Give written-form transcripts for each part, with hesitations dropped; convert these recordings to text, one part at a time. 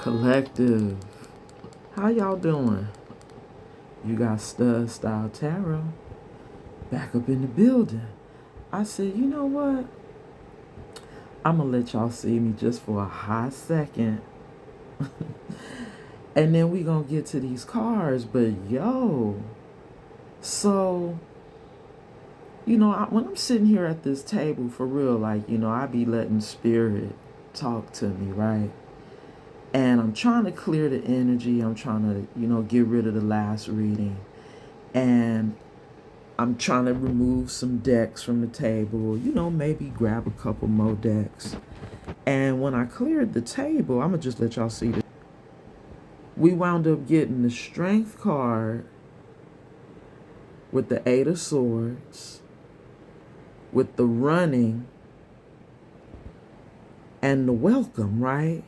Collective, how y'all doing? You got Stud Style Tarot back up in the building. I said, you know what? I'm gonna let y'all see me just for a hot second. And then we gonna get to these cards. But yo, so, when I'm sitting here at this table for real, like, I be letting spirit talk to me, right? And I'm trying to clear the energy. I'm trying to, get rid of the last reading. And I'm trying to remove some decks from the table, maybe grab a couple more decks. And when I cleared the table, I'm going to just let y'all see this. We wound up getting the Strength card with the Eight of Swords, with the Running, and the Welcome, right?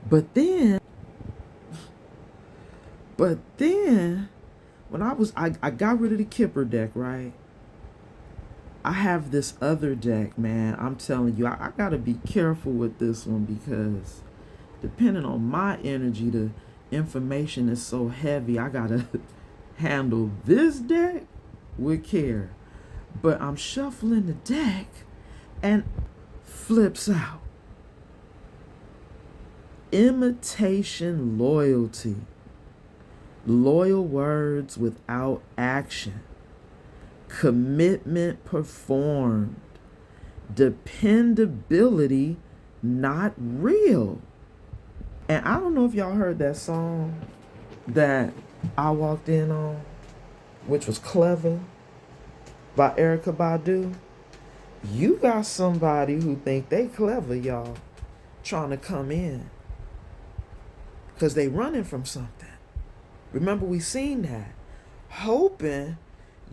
But then, when I got rid of the Kipper deck, right? I have this other deck, man. I'm telling you, I got to be careful with this one because depending on my energy, the information is so heavy. I got to handle this deck with care. But I'm shuffling the deck and flips out. Imitation loyalty. Loyal words without action. Commitment performed. Dependability not real. And I don't know if y'all heard that song that I walked in on, which was Clever by Erykah Badu. You got somebody who think they clever, y'all, trying to come in because they running from something. Remember, we seen that. Hoping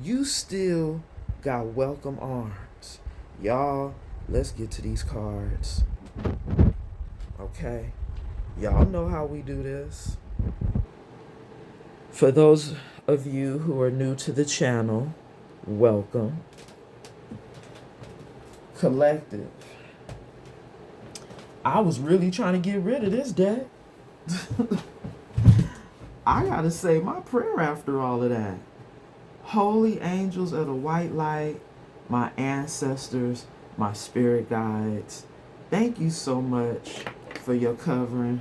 you still got welcome arms. Y'all, let's get to these cards. Okay? Y'all know how we do this. For those of you who are new to the channel, welcome. Collective. I was really trying to get rid of this deck. I gotta say my prayer after all of that. Holy angels of the white light, my ancestors, my spirit guides, thank you so much for your covering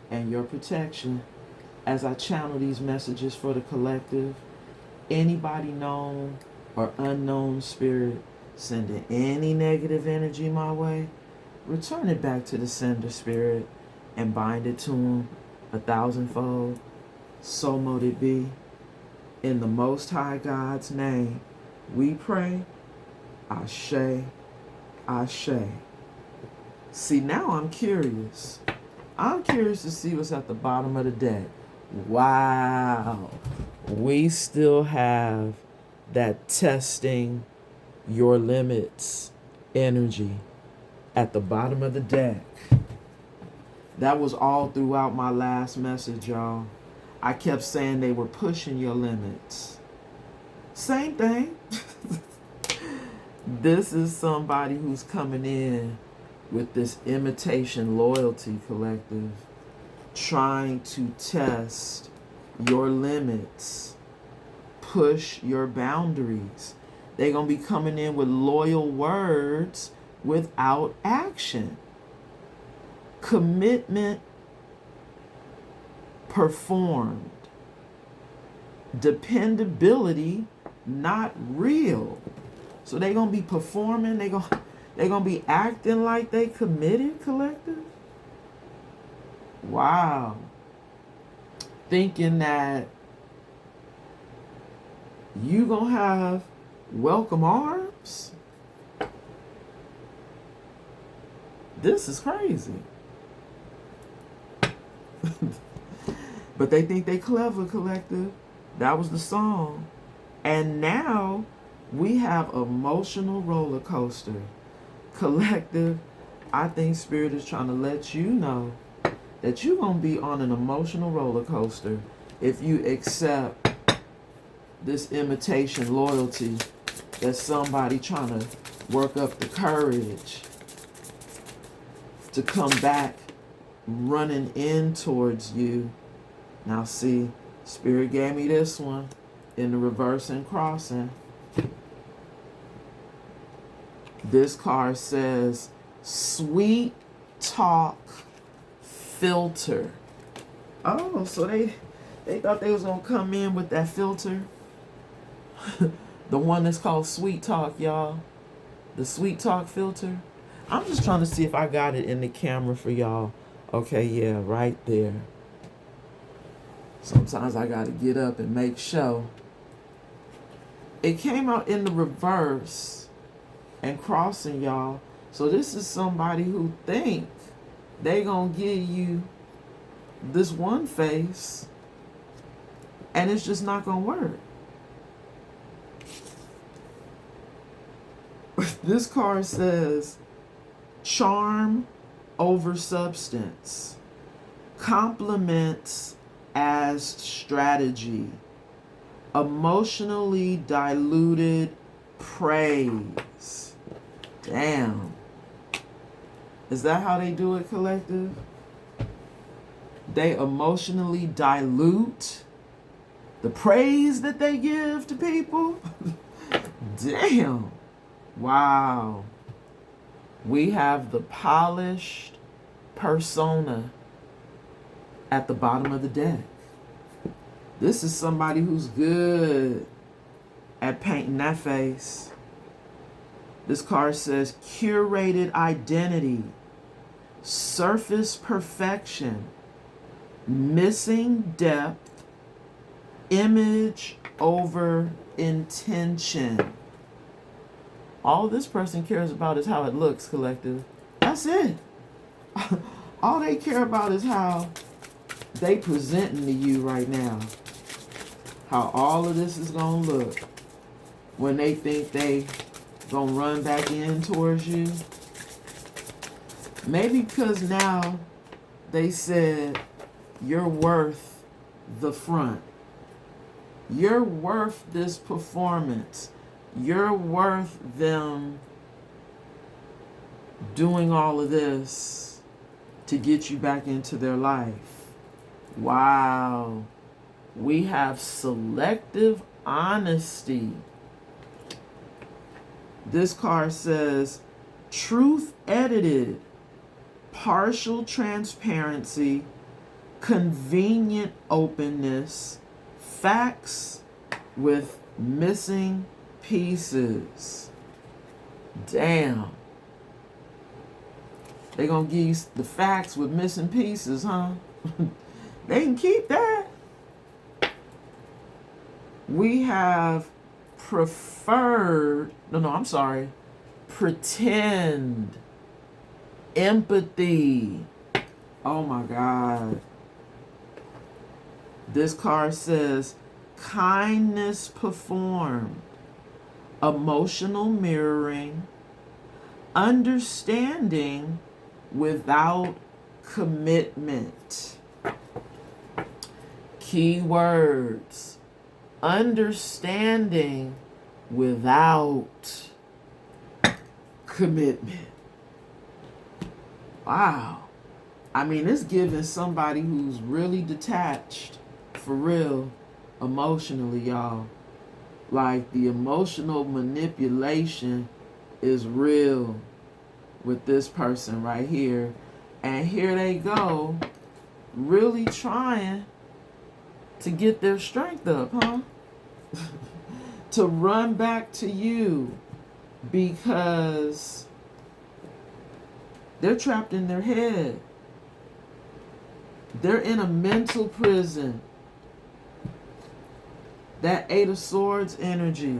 and your protection as I channel these messages for the collective. Anybody known or unknown spirit sending any negative energy my way, return it back to the sender spirit and bind it to them 1,000-fold. So mote it be. In the Most High God's name, we pray. Ashe, Ashe. See, now I'm curious. I'm curious to see what's at the bottom of the deck. Wow. We still have that testing your limits energy at the bottom of the deck. That was all throughout my last message, y'all. I kept saying they were pushing your limits. Same thing. This is somebody who's coming in with this imitation loyalty, collective, trying to test your limits, push your boundaries. They're going to be coming in with loyal words without action. Commitment performed. Dependability not real. So they're going to be performing, they're going to be acting like they committed, collective. Wow. Thinking that you going to have welcome arms. This is crazy. But they think they clever, collective. That was the song. And now we have emotional roller coaster. Collective, I think Spirit is trying to let you know that you're going to be on an emotional roller coaster if you accept this imitation loyalty that somebody trying to work up the courage to come back running in towards you. Now see, Spirit gave me this one in the reverse and crossing. This card says, sweet talk filter. Oh, so they thought they was going to come in with that filter. The one that's called sweet talk, y'all. The sweet talk filter. I'm just trying to see if I got it in the camera for y'all. Okay, yeah, right there. Sometimes I got to get up and make sure. It came out in the reverse and crossing, y'all. So this is somebody who think they gonna give you this one face and it's just not gonna work. This card says charm over substance, compliments as strategy, emotionally diluted praise. Damn. Is that how they do it, collective? They emotionally dilute the praise that they give to people? Damn. Wow. We have the polished persona at the bottom of the deck. This is somebody who's good at painting that face. This card says curated identity, surface perfection, missing depth, image over intention. All this person cares about is how it looks, collective. That's it. All they care about is how they presenting to you right now. How all of this is gonna look when they think they gonna run back in towards you. Maybe because now they said you're worth the front. You're worth this performance. You're worth them doing all of this to get you back into their life. Wow. We have selective honesty. This card says truth edited, partial transparency, convenient openness, facts with missing pieces. Damn. They gonna give you the facts with missing pieces, huh? They can keep that. We have pretend, empathy. Oh my God. This card says kindness performed, emotional mirroring, understanding without commitment. Key words: understanding without commitment. Wow. I mean, it's giving somebody who's really detached, for real, emotionally, y'all. Like, the emotional manipulation is real with this person right here. And here they go, really trying to get their strength up, huh? To run back to you because they're trapped in their head. They're in a mental prison. That Eight of Swords energy.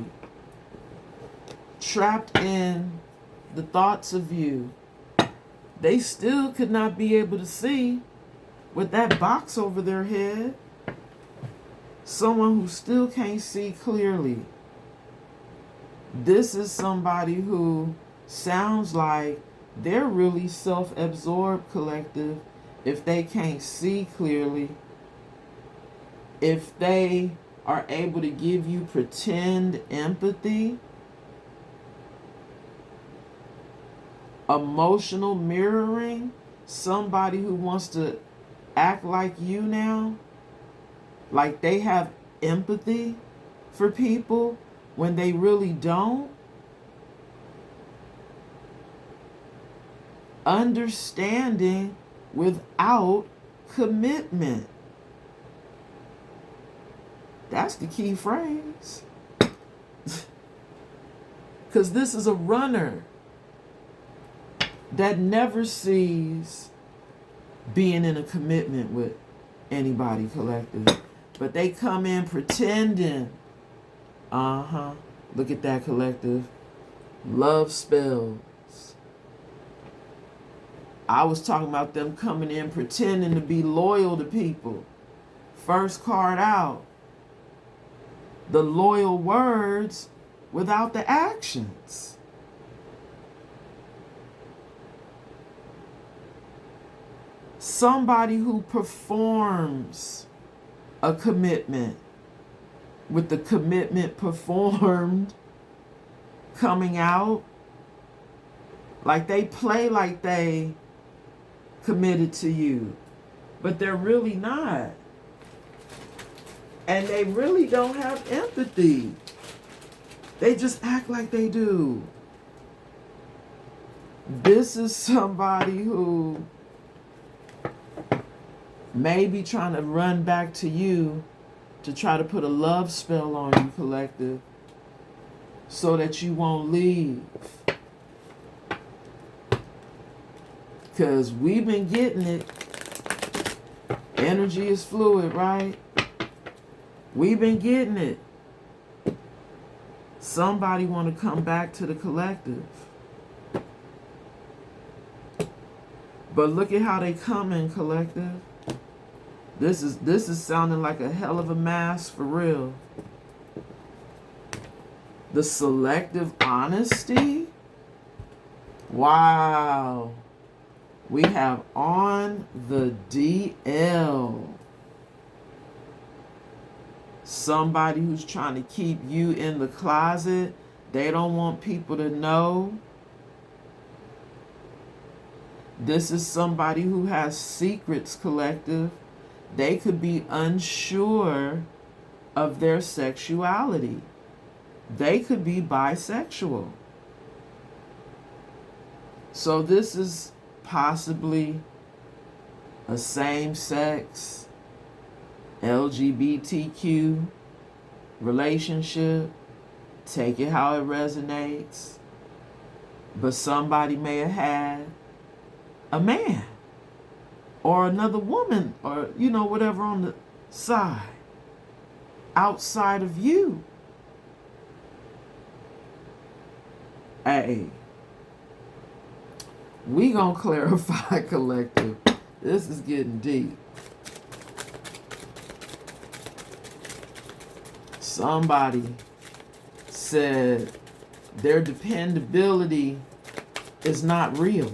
Trapped in the thoughts of you. They still could not be able to see with that box over their head. Someone who still can't see clearly. This is somebody who sounds like they're really self-absorbed, collective, if they can't see clearly. If they are able to give you pretend empathy, emotional mirroring, somebody who wants to act like you now, like they have empathy for people when they really don't. Understanding without commitment. That's the key phrase. Because this is a runner that never sees being in a commitment with anybody, collective. But they come in pretending. Look at that, collective. Love spells. I was talking about them coming in pretending to be loyal to people. First card out. The loyal words without the actions. Somebody who performs a commitment with the commitment performed coming out. Like they play like they committed to you, but they're really not. And they really don't have empathy. They just act like they do. This is somebody who may be trying to run back to you to try to put a love spell on you, collective, so that you won't leave. Because we've been getting it. Energy is fluid, right? We've been getting it. Somebody want to come back to the collective. But look at how they come in, collective. This is sounding like a hell of a mask for real. The selective honesty. Wow. We have on the DL. Somebody who's trying to keep you in the closet. They don't want people to know. This is somebody who has secrets, collective. They could be unsure of their sexuality. They could be bisexual. So this is possibly a same-sex LGBTQ relationship. Take it how it resonates. But somebody may have had a man or another woman or, whatever on the side outside of you. Hey, we gonna clarify, collective. This is getting deep. Somebody said their dependability is not real.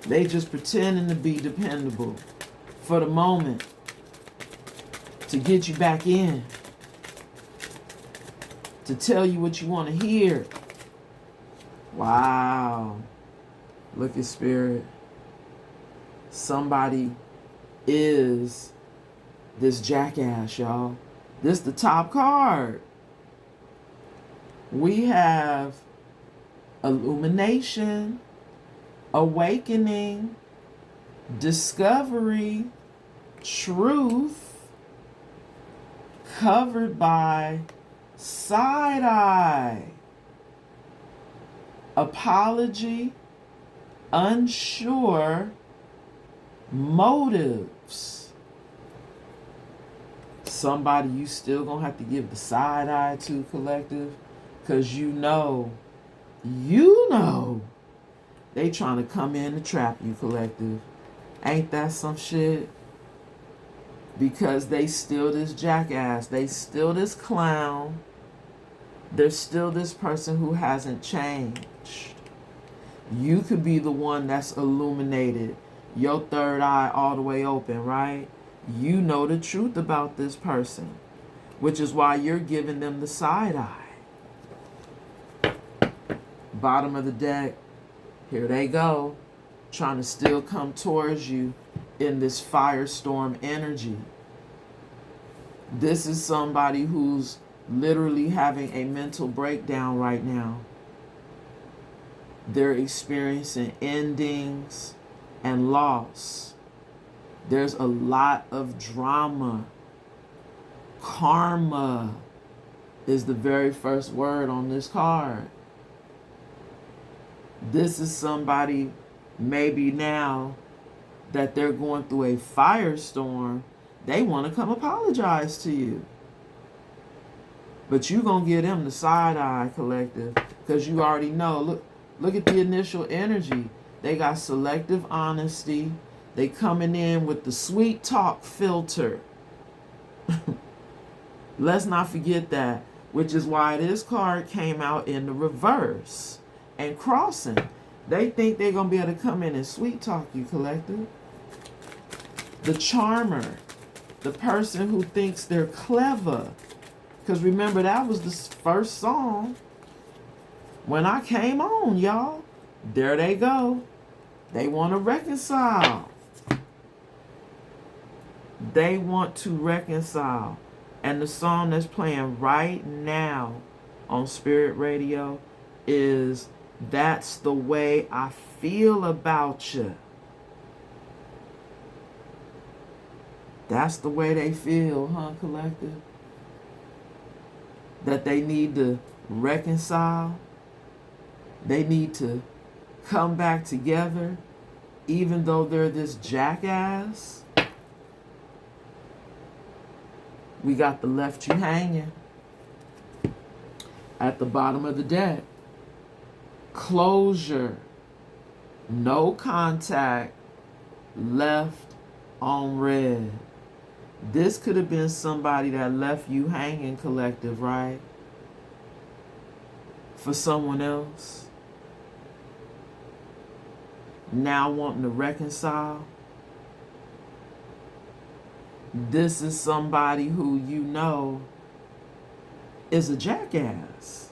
They just pretending to be dependable for the moment to get you back in, to tell you what you want to hear. Wow. Look at spirit. Somebody is this jackass, y'all. This the top card. We have illumination, awakening, discovery, truth, covered by side eye, apology, unsure, motives. Somebody you still gonna have to give the side eye to, collective, because you know they trying to come in to trap you, collective. Ain't that some shit? because they still this jackass. They still this clown. They're still this person who hasn't changed. You could be the one that's illuminated, your third eye all the way open, right? You know the truth about this person, which is why you're giving them the side eye. Bottom of the deck, here they go, trying to still come towards you in this firestorm energy. This is somebody who's literally having a mental breakdown right now. They're experiencing endings and loss. There's a lot of drama. Karma is the very first word on this card. This is somebody maybe now that they're going through a firestorm. They want to come apologize to you. But you're going to give them the side eye, collective, because you already know. Look at the initial energy. They got selective honesty. They coming in with the sweet talk filter. Let's not forget that, which is why this card came out in the reverse and crossing. They think they're going to be able to come in and sweet talk you, collective. The charmer, the person who thinks they're clever. Because remember, that was the first song when I came on, y'all. There they go. They want to reconcile. They want to reconcile. And the song that's playing right now on Spirit Radio is That's the Way I Feel About You. That's the way they feel, huh, collective? That they need to reconcile. They need to come back together, even though they're this jackass. We got the left you hanging at the bottom of the deck. Closure. No contact. Left on red. This could have been somebody that left you hanging, collective, right? For someone else. Now wanting to reconcile. This is somebody who you know is a jackass.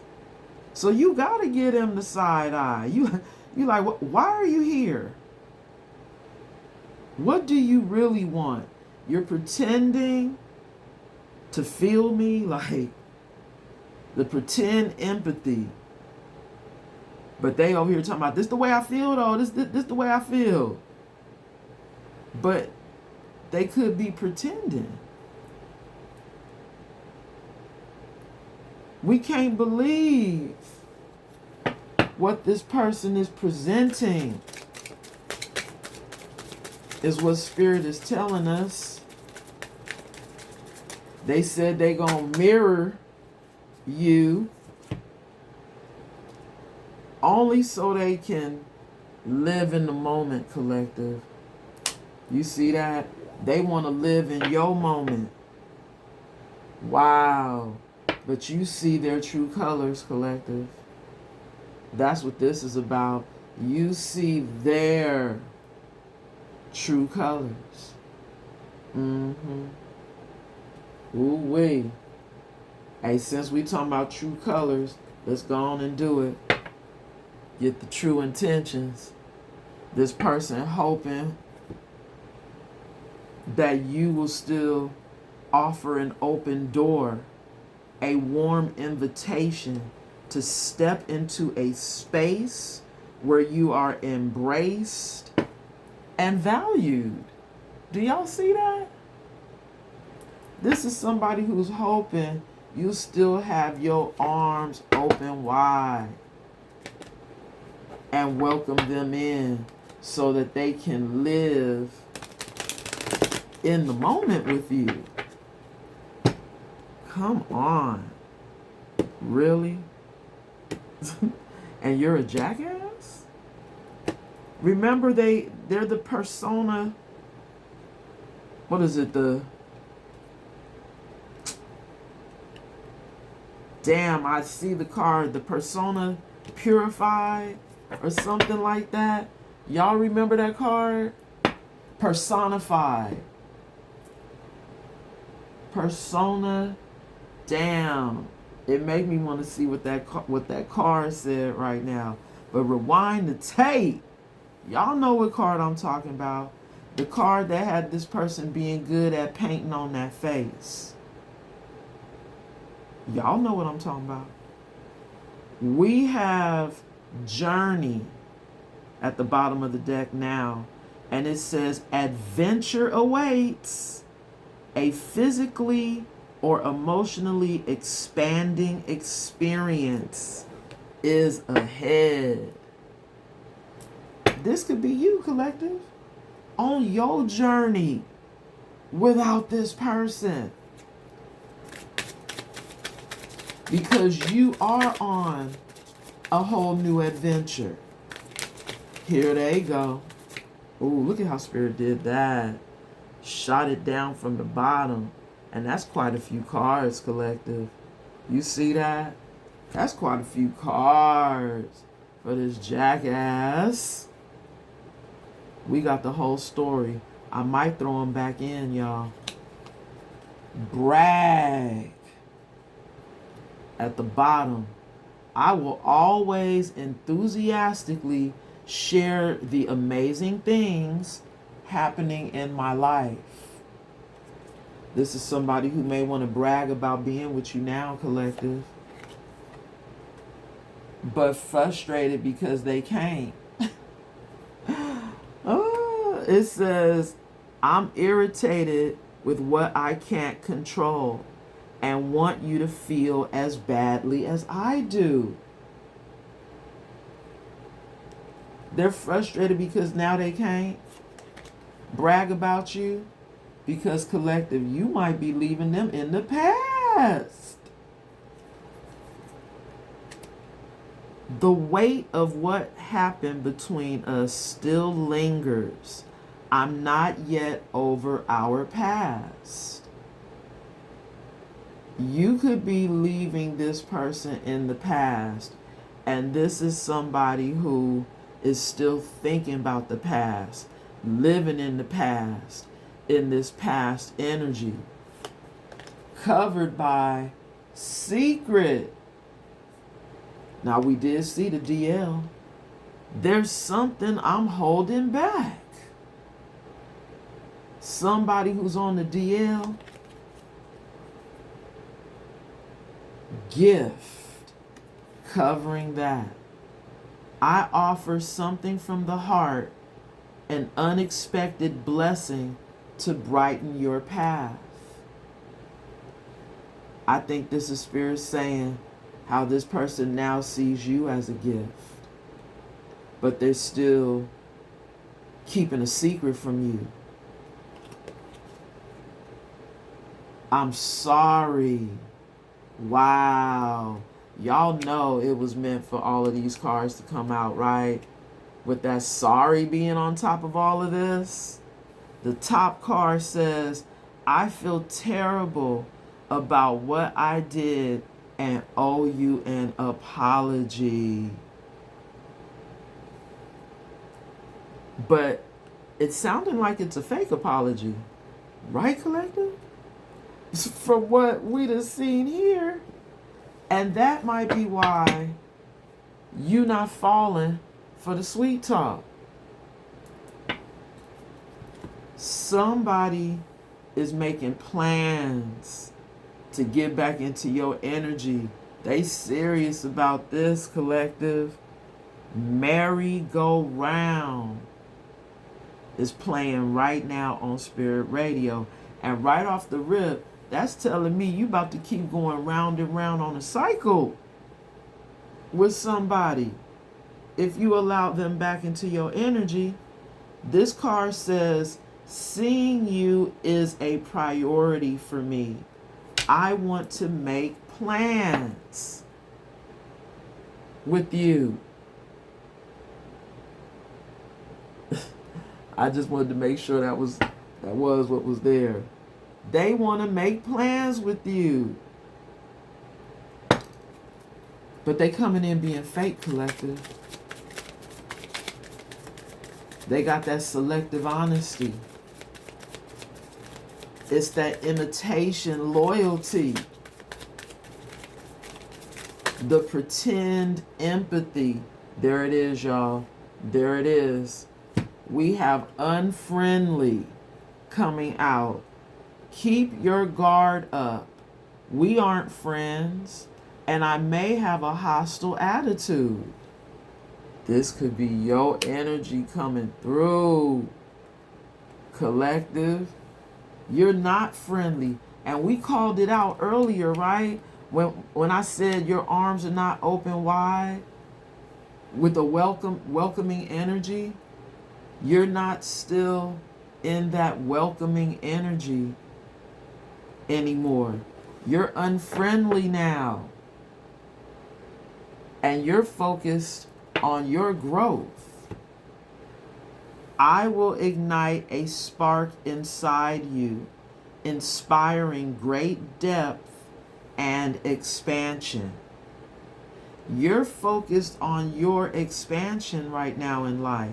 So you got to give him the side eye. You like, why are you here? What do you really want? You're pretending to feel me, like the pretend empathy. But they over here talking about, this the way I feel though. This the way I feel. But they could be pretending. We can't believe what this person is presenting is what Spirit is telling us. They said they gonna mirror you only so they can live in the moment, collective. You see that? They want to live in your moment. Wow. But you see their true colors, collective. That's what this is about. You see their true colors. Ooh-wee. Hey, since we talking about true colors, let's go on and do it. Get the true intentions. This person hoping that you will still offer an open door, a warm invitation to step into a space where you are embraced and valued. Do y'all see that? This is somebody who's hoping you still have your arms open wide and welcome them in so that they can live in the moment with you. Come on. Really? And you're a jackass? Remember, they're the persona. What is it? The Damn, I see the card, the persona purified or something like that. Y'all remember that card? Personified. Persona. Damn. It made me want to see what that card said right now. But rewind the tape. Y'all know what card I'm talking about. The card that had this person being good at painting on that face. Y'all know what I'm talking about. We have Journey at the bottom of the deck now. And it says, adventure awaits. A physically or emotionally expanding experience is ahead. This could be you, collective, on your journey without this person. Because you are on a whole new adventure. Here they go. Ooh, look at how Spirit did that. Shot it down from the bottom. And that's quite a few cards, collective. You see that? That's quite a few cards for this jackass. We got the whole story. I might throw them back in, y'all. Brag. At the bottom. I will always enthusiastically share the amazing things happening in my life. This is somebody who may want to brag about being with you now, collective. But frustrated because they can't. It says, I'm irritated with what I can't control and want you to feel as badly as I do. They're frustrated because now they can't brag about you. Because, collective, you might be leaving them in the past. The weight of what happened between us still lingers. I'm not yet over our past. You could be leaving this person in the past, and this is somebody who is still thinking about the past, living in the past, in this past energy, covered by secret. Now, we did see the DL. There's something I'm holding back. Somebody who's on the DL. Gift. Covering that. I offer something from the heart, an unexpected blessing to brighten your path. I think this is Spirit saying how this person now sees you as a gift, but they're still keeping a secret from you. I'm sorry. Wow. Y'all know it was meant for all of these cards to come out, right? With that sorry being on top of all of this. The top card says, I feel terrible about what I did and owe you an apology. But it's sounding like it's a fake apology. Right, collective? From what we'd have seen here. And that might be why you not falling for the sweet talk. Somebody is making plans to get back into your energy. They serious about this, collective. Merry-Go-Round is playing right now on Spirit Radio. And right off the rip, that's telling me you about to keep going round and round on a cycle with somebody. If you allow them back into your energy, this card says, seeing you is a priority for me. I want to make plans with you. I just wanted to make sure that was what was there. They want to make plans with you. But they coming in being fake, collective. They got that selective honesty. It's that imitation loyalty. The pretend empathy. There it is, y'all. There it is. We have unfriendly coming out. Keep your guard up. We aren't friends, and I may have a hostile attitude. This could be your energy coming through. Collective, you're not friendly. And we called it out earlier, right? When I said your arms are not open wide with a welcoming energy, you're not still in that welcoming energy anymore. You're unfriendly now. And you're focused on your growth. I will ignite a spark inside you, inspiring great depth and expansion. You're focused on your expansion right now in life.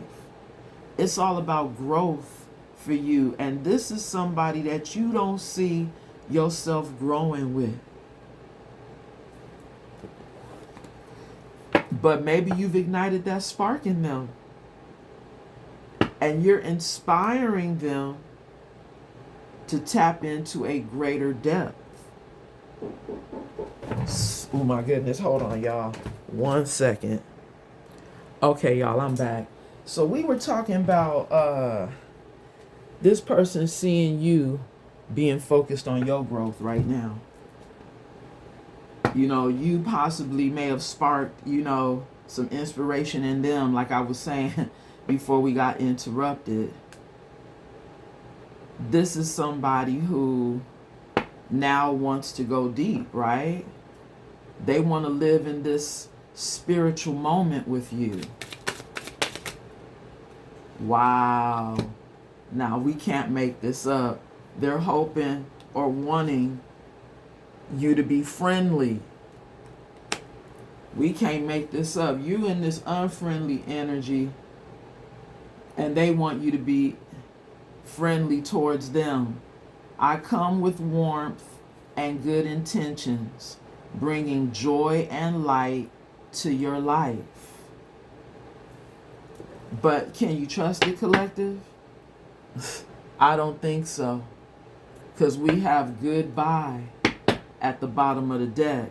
It's all about growth for you. And this is somebody that you don't see yourself growing with. But maybe you've ignited that spark in them. And you're inspiring them to tap into a greater depth. Oh my goodness, hold on, y'all. 1 second. Okay, y'all, I'm back. So we were talking about this person seeing you being focused on your growth right now. You know, you possibly may have sparked, some inspiration in them, like I was saying before we got interrupted. This is somebody who now wants to go deep, right? They want to live in this spiritual moment with you. Wow. Now, we can't make this up. They're hoping or wanting you to be friendly. We can't make this up. You in this unfriendly energy, and they want you to be friendly towards them. I come with warmth and good intentions, bringing joy and light to your life. But can you trust it, collective? I don't think so. Because we have goodbye at the bottom of the deck.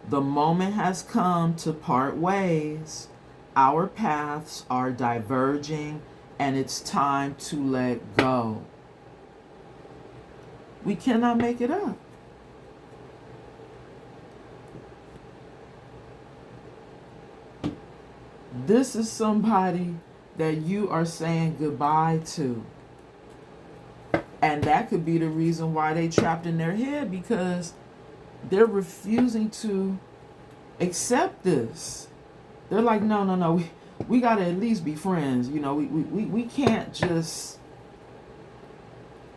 The moment has come to part ways. Our paths are diverging, and it's time to let go. We cannot make it up. This is somebody that you are saying goodbye to. And that could be the reason why they trapped in their head, because they're refusing to accept this. They're like, no, we got to at least be friends. We can't just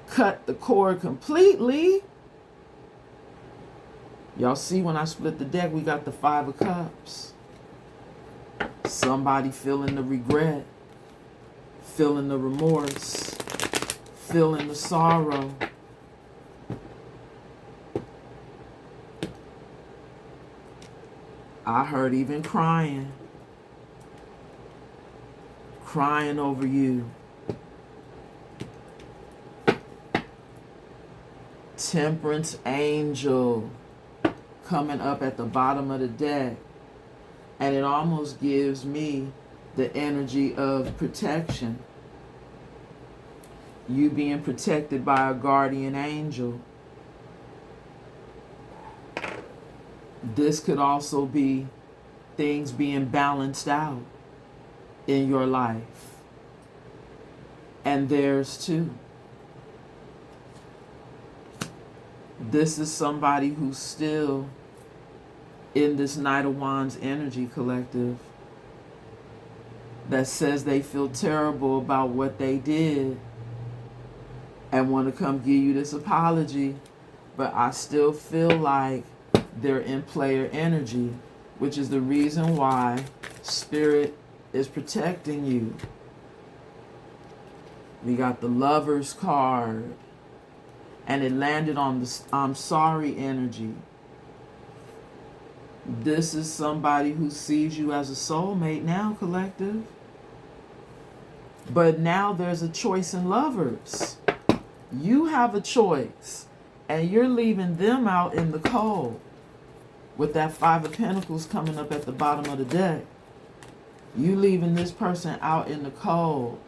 cut the cord completely. Y'all see when I split the deck, we got the 5 of Cups. Somebody feeling the regret, feeling the remorse, feeling the sorrow. I heard even crying over you. Temperance angel coming up at the bottom of the deck. And it almost gives me the energy of protection. You being protected by a guardian angel. This could also be things being balanced out in your life. And theirs too. This is somebody who's still in this Knight of Wands energy, collective, that says they feel terrible about what they did and want to come give you this apology, but I still feel like they're in player energy. which is the reason why Spirit is protecting you. We got the Lover's card, and it landed on the I'm sorry energy. This is somebody who sees you as a soulmate now, collective. But now there's a choice in Lovers. You have a choice, and you're leaving them out in the cold with that Five of Pentacles coming up at the bottom of the deck. You leaving this person out in the cold,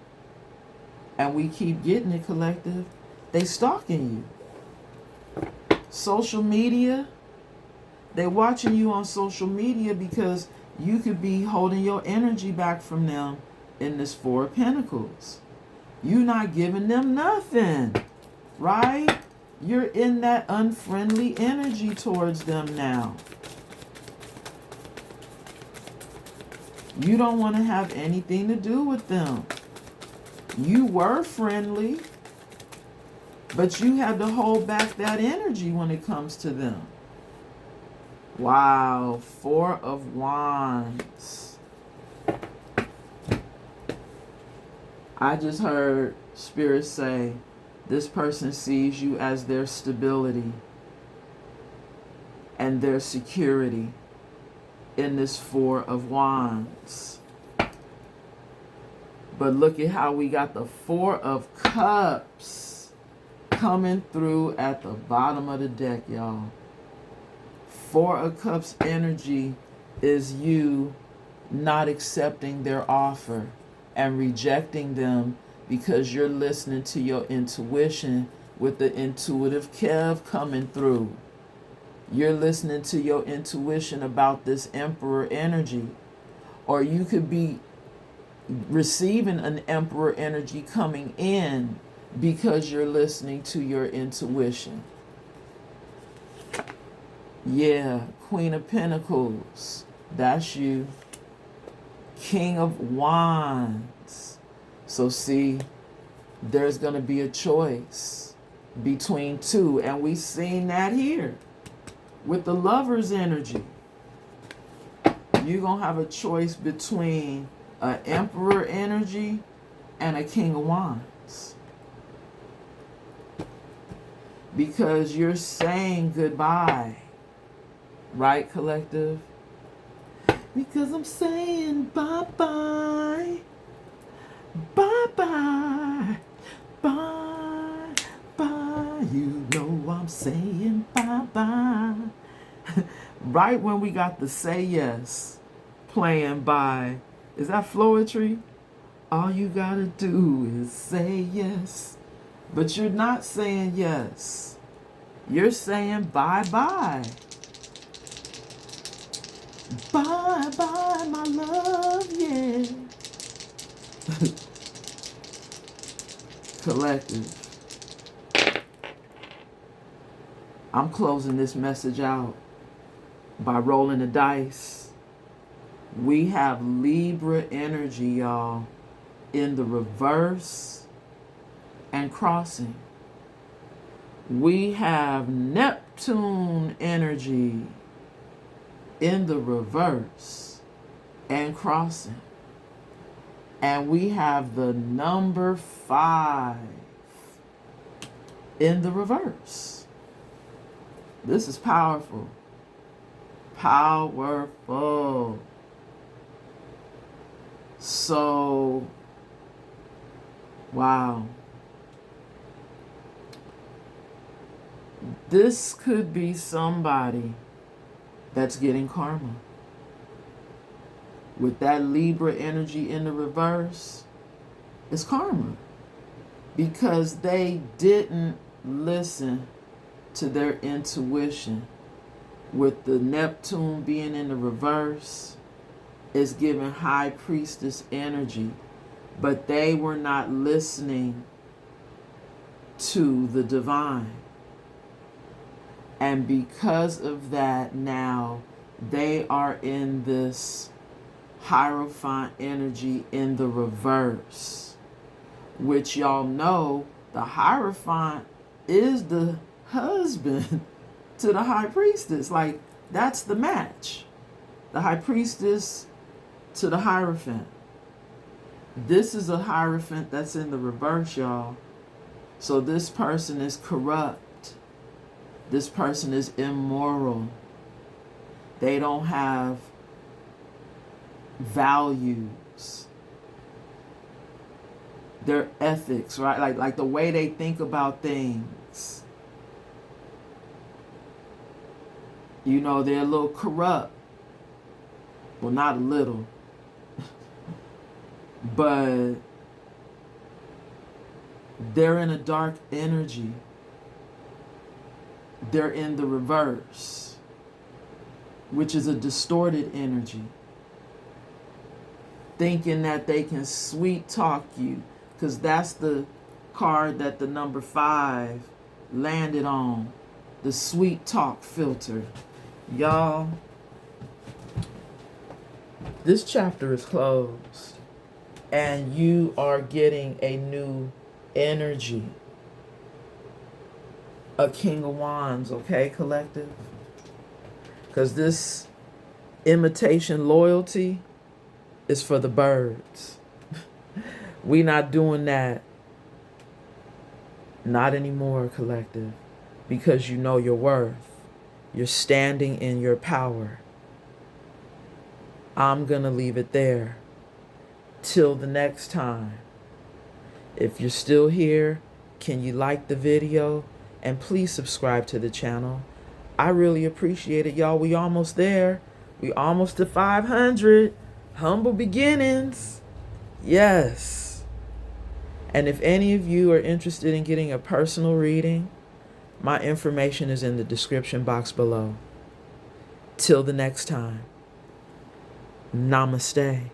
and we keep getting it, collective. They stalking you. Social media, they watching you on social media because you could be holding your energy back from them in this Four of Pentacles. You're not giving them nothing, right? You're in that unfriendly energy towards them now. You don't want to have anything to do with them. You were friendly, but you had to hold back that energy when it comes to them. Wow, Four of Wands. I just heard Spirit say, this person sees you as their stability and their security in this Four of Wands. But look at how we got the Four of Cups coming through at the bottom of the deck, y'all. Four of Cups energy is you not accepting their offer and rejecting them because you're listening to your intuition with the intuitive Kev coming through. You're listening to your intuition about this Emperor energy. Or you could be receiving an Emperor energy coming in because you're listening to your intuition. Yeah, Queen of Pentacles, that's you. King of Wands. So see, there's going to be a choice between two, and we've seen that here with the Lover's energy. You're going to have a choice between an Emperor energy and a King of Wands. Because you're saying goodbye. Right, collective? Because I'm saying bye-bye. Bye-bye. Bye-bye. You know I'm saying bye-bye. Right when we got the Say Yes playing by, is that Floetry? All you gotta do is say yes. But you're not saying yes. You're saying bye-bye. Bye-bye, my love, yeah. Collective. I'm closing this message out by rolling the dice. We have Libra energy, y'all, in the reverse and crossing. We have Neptune energy in the reverse and crossing. And we have the number 5 in the reverse. This is powerful. Powerful. So, wow. This could be somebody that's getting karma. With that Libra energy in the reverse, it's karma. Because they didn't listen to their intuition. With the Neptune being in the reverse, it's giving High Priestess energy. But they were not listening to the divine. And because of that, now they are in this Hierophant energy in the reverse. Which y'all know, the Hierophant is the husband to the High Priestess. Like, that's the match. The high priestess to the Hierophant. This is a Hierophant that's in the reverse, y'all. So this person is corrupt. This person is immoral. They don't have values. Their ethics, right? Like the way they think about things. You know, they're a little corrupt. Well, not a little. But they're in a dark energy. They're in the reverse, which is a distorted energy. Thinking that they can sweet talk you, because that's the card that the number 5 landed on. The sweet talk filter. Y'all, this chapter is closed. And you are getting a new energy. A King of Wands, okay, collective? Because this imitation loyalty is for the birds. We not doing that. Not anymore, collective. Because you know your worth. You're standing in your power. I'm going to leave it there. Till the next time. If you're still here, can you like the video? And please subscribe to the channel. I really appreciate it, y'all. We almost there. We almost to 500. Humble beginnings. Yes. And if any of you are interested in getting a personal reading, my information is in the description box below. Till the next time. Namaste.